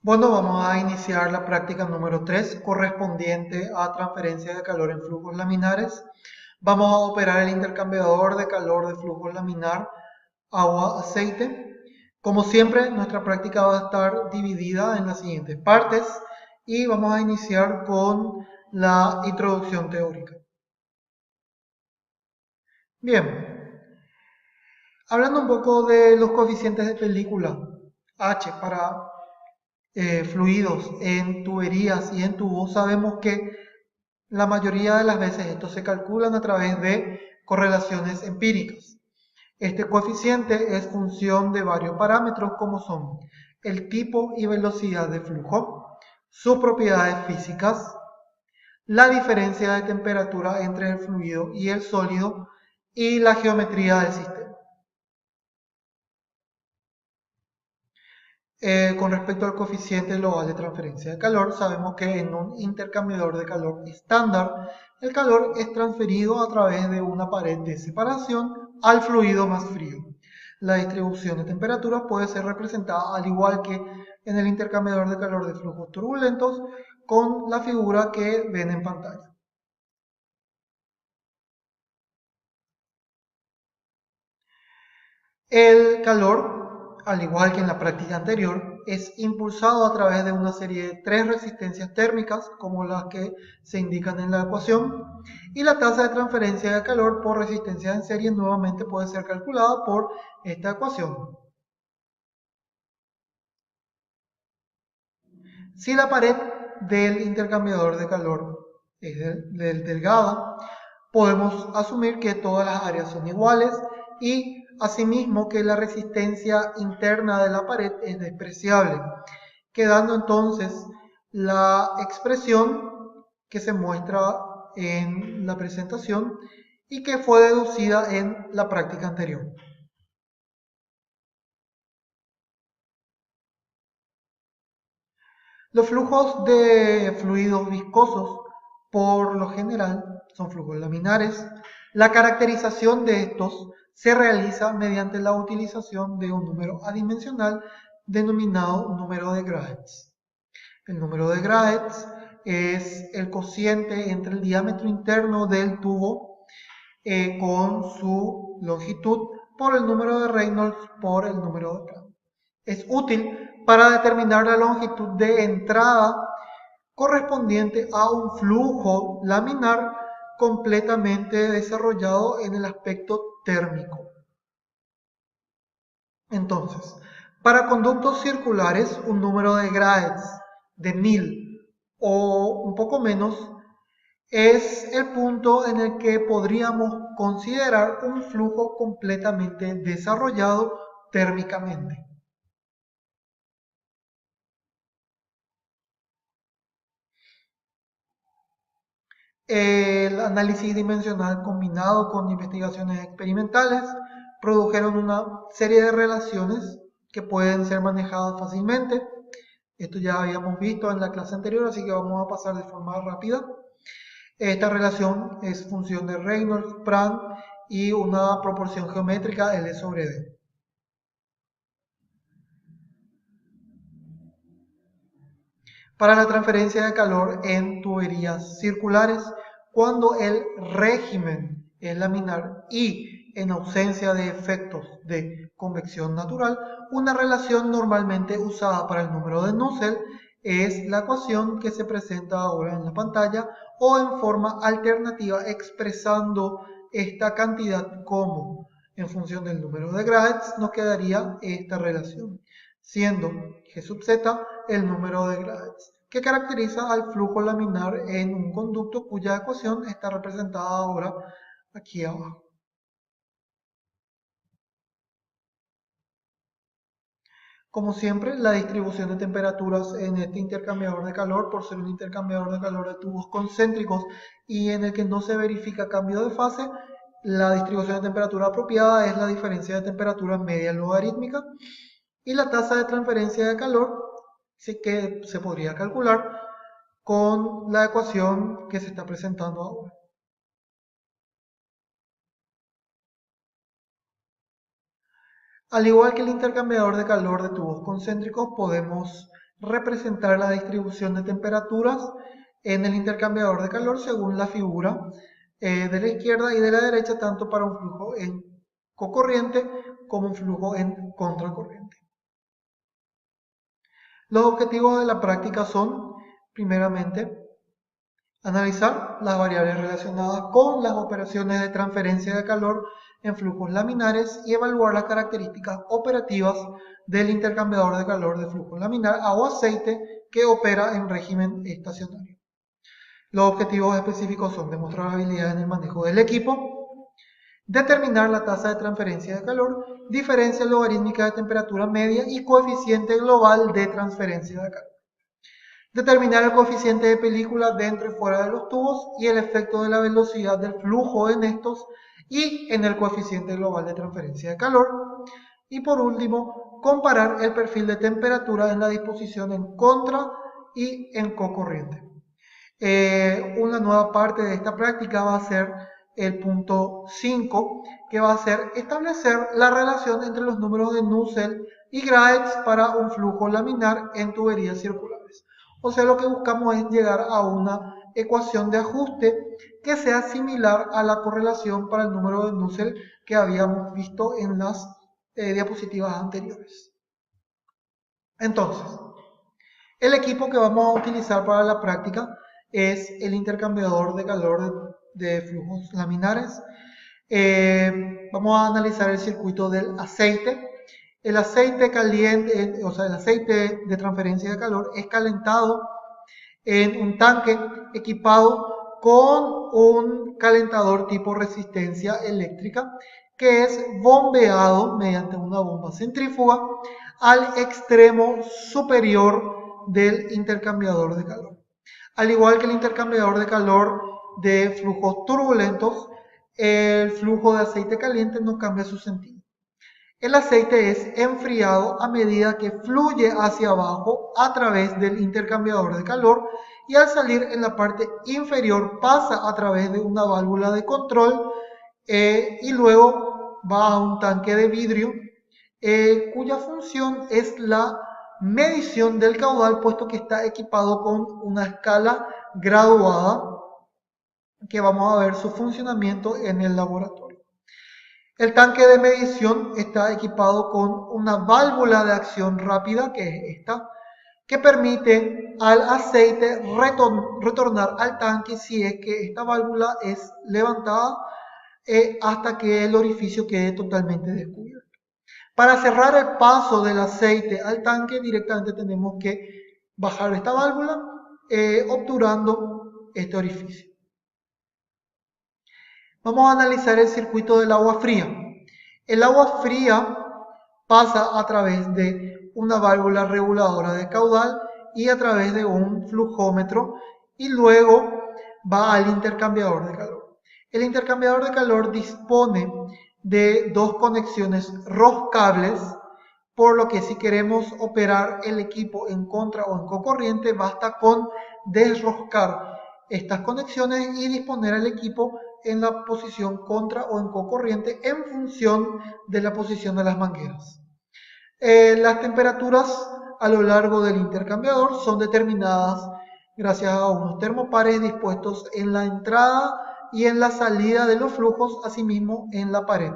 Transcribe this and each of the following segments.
Bueno, vamos a iniciar la práctica número 3 correspondiente a transferencia de calor en flujos laminares. Vamos a operar el intercambiador de calor de flujo laminar agua-aceite. Como siempre, nuestra práctica va a estar dividida en las siguientes partes y vamos a iniciar con la introducción teórica. Bien, hablando un poco de los coeficientes de película, H para fluidos en tuberías y en tubos, sabemos que la mayoría de las veces estos se calculan a través de correlaciones empíricas. Este coeficiente es función de varios parámetros como son el tipo y velocidad de flujo, sus propiedades físicas, la diferencia de temperatura entre el fluido y el sólido y la geometría del sistema. Con respecto al coeficiente global de transferencia de calor, sabemos que en un intercambiador de calor estándar, el calor es transferido a través de una pared de separación al fluido más frío. La distribución de temperatura puede ser representada al igual que en el intercambiador de calor de flujos turbulentos con la figura que ven en pantalla. El calor, al igual que en la práctica anterior, es impulsado a través de una serie de tres resistencias térmicas, como las que se indican en la ecuación, y la tasa de transferencia de calor por resistencia en serie nuevamente puede ser calculada por esta ecuación. Si la pared del intercambiador de calor es delgada, podemos asumir que todas las áreas son iguales y asimismo que la resistencia interna de la pared es despreciable, quedando entonces la expresión que se muestra en la presentación y que fue deducida en la práctica anterior. Los flujos de fluidos viscosos, por lo general, son flujos laminares. La caracterización de estos se realiza mediante la utilización de un número adimensional denominado número de Graetz. El número de Graetz es el cociente entre el diámetro interno del tubo con su longitud por el número de Reynolds por el número de Planck. Es útil para determinar la longitud de entrada correspondiente a un flujo laminar completamente desarrollado en el aspecto térmico. Entonces, para conductos circulares, un número de Graetz de 1000 o un poco menos es el punto en el que podríamos considerar un flujo completamente desarrollado térmicamente. El análisis dimensional combinado con investigaciones experimentales produjeron una serie de relaciones que pueden ser manejadas fácilmente. Esto ya habíamos visto en la clase anterior, así que vamos a pasar de forma rápida. Esta relación es función de Reynolds, Prandtl y una proporción geométrica L sobre D. Para la transferencia de calor en tuberías circulares, cuando el régimen es laminar y en ausencia de efectos de convección natural, una relación normalmente usada para el número de Nusselt es la ecuación que se presenta ahora en la pantalla o en forma alternativa expresando esta cantidad como en función del número de Graetz nos quedaría esta relación, siendo G sub z el número de Graetz, que caracteriza al flujo laminar en un conducto cuya ecuación está representada ahora aquí abajo. Como siempre, la distribución de temperaturas en este intercambiador de calor, por ser un intercambiador de calor de tubos concéntricos y en el que no se verifica cambio de fase, la distribución de temperatura apropiada es la diferencia de temperatura media logarítmica y la tasa de transferencia de calor que se podría calcular con la ecuación que se está presentando ahora. Al igual que el intercambiador de calor de tubos concéntricos, podemos representar la distribución de temperaturas en el intercambiador de calor según la figura de la izquierda y de la derecha, tanto para un flujo en cocorriente como un flujo en contracorriente. Los objetivos de la práctica son, primeramente, analizar las variables relacionadas con las operaciones de transferencia de calor en flujos laminares y evaluar las características operativas del intercambiador de calor de flujo laminar agua-aceite que opera en régimen estacionario. Los objetivos específicos son demostrar habilidad en el manejo del equipo, determinar la tasa de transferencia de calor, diferencia logarítmica de temperatura media y coeficiente global de transferencia de calor. Determinar el coeficiente de película dentro y fuera de los tubos y el efecto de la velocidad del flujo en estos y en el coeficiente global de transferencia de calor. Y por último, comparar el perfil de temperatura en la disposición en contra y en cocorriente. Una nueva parte de esta práctica va a ser el punto 5, que va a ser establecer la relación entre los números de Nusselt y Graetz para un flujo laminar en tuberías circulares. O sea, lo que buscamos es llegar a una ecuación de ajuste que sea similar a la correlación para el número de Nusselt que habíamos visto en las diapositivas anteriores. Entonces, el equipo que vamos a utilizar para la práctica es el intercambiador de calor de flujos laminares. Vamos a analizar el circuito del aceite. El aceite caliente, o sea, el aceite de transferencia de calor es calentado en un tanque equipado con un calentador tipo resistencia eléctrica que es bombeado mediante una bomba centrífuga al extremo superior del intercambiador de calor. Al igual que el intercambiador de calor de flujos turbulentos, el flujo de aceite caliente no cambia su sentido. El aceite es enfriado a medida que fluye hacia abajo a través del intercambiador de calor y al salir en la parte inferior pasa a través de una válvula de control y luego va a un tanque de vidrio cuya función es la medición del caudal, puesto que está equipado con una escala graduada que vamos a ver su funcionamiento en el laboratorio. El tanque de medición está equipado con una válvula de acción rápida, que es esta, que permite al aceite retornar al tanque si es que esta válvula es levantada hasta que el orificio quede totalmente descubierto. Para cerrar el paso del aceite al tanque, directamente tenemos que bajar esta válvula, obturando este orificio. Vamos a analizar el circuito del agua fría. El agua fría pasa a través de una válvula reguladora de caudal y a través de un flujómetro y luego va al intercambiador de calor. El intercambiador de calor dispone de dos conexiones roscables, por lo que si queremos operar el equipo en contra o en cocorriente, basta con desroscar estas conexiones y disponer al equipo en la posición contra o en cocorriente en función de la posición de las mangueras. Las temperaturas a lo largo del intercambiador son determinadas gracias a unos termopares dispuestos en la entrada y en la salida de los flujos, asimismo en la pared.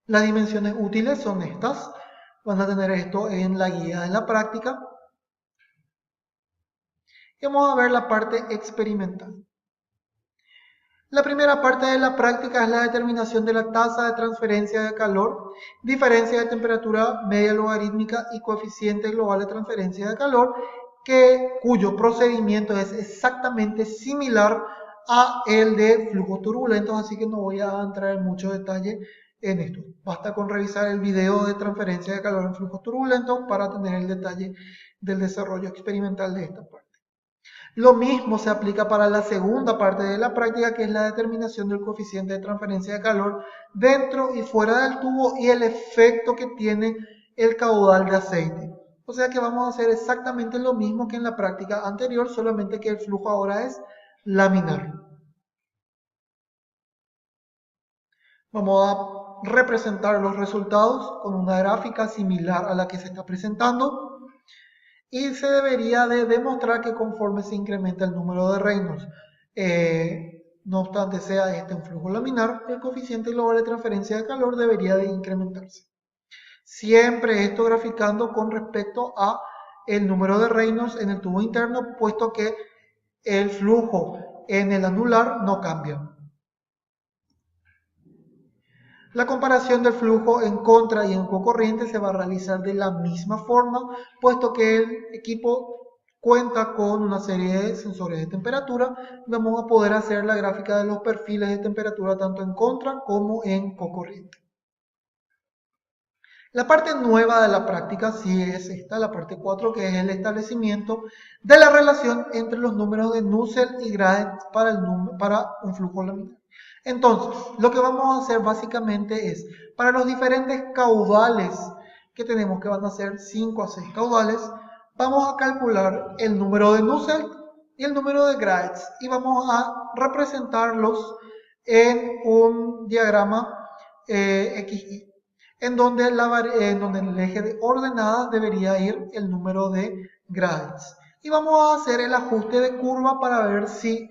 Las dimensiones útiles son estas. Van a tener esto en la guía de la práctica. Y vamos a ver la parte experimental. La primera parte de la práctica es la determinación de la tasa de transferencia de calor, diferencia de temperatura media logarítmica y coeficiente global de transferencia de calor, cuyo procedimiento es exactamente similar a el de flujos turbulentos, así que no voy a entrar en mucho detalle en esto. Basta con revisar el video de transferencia de calor en flujos turbulentos para tener el detalle del desarrollo experimental de esta parte. Lo mismo se aplica para la segunda parte de la práctica, que es la determinación del coeficiente de transferencia de calor dentro y fuera del tubo y el efecto que tiene el caudal de aceite. O sea que vamos a hacer exactamente lo mismo que en la práctica anterior, solamente que el flujo ahora es laminar. Vamos a representar los resultados con una gráfica similar a la que se está presentando. Y se debería de demostrar que conforme se incrementa el número de reinos, no obstante sea este un flujo laminar, el coeficiente global de transferencia de calor debería de incrementarse. Siempre esto graficando con respecto a el número de reinos en el tubo interno, puesto que el flujo en el anular no cambia. La comparación del flujo en contra y en cocorriente se va a realizar de la misma forma, puesto que el equipo cuenta con una serie de sensores de temperatura. Vamos a poder hacer la gráfica de los perfiles de temperatura tanto en contra como en cocorriente. La parte nueva de la práctica sí es esta, la parte 4, que es el establecimiento de la relación entre los números de Nusselt y Graetz para un flujo laminar. Entonces, lo que vamos a hacer básicamente es, para los diferentes caudales que tenemos, que van a ser 5 a 6 caudales, vamos a calcular el número de Nusselt y el número de Graetz y vamos a representarlos en un diagrama XY. En donde en el eje de ordenadas debería ir el número de Graetz. Y vamos a hacer el ajuste de curva para ver si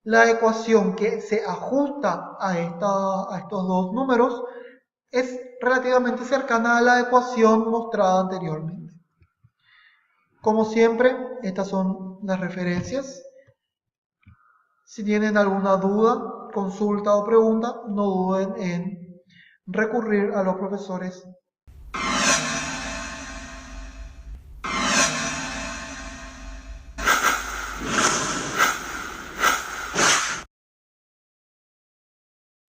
la ecuación que se ajusta a estos dos números es relativamente cercana a la ecuación mostrada anteriormente. Como siempre, estas son las referencias. Si tienen alguna duda, consulta o pregunta, no duden en recurrir a los profesores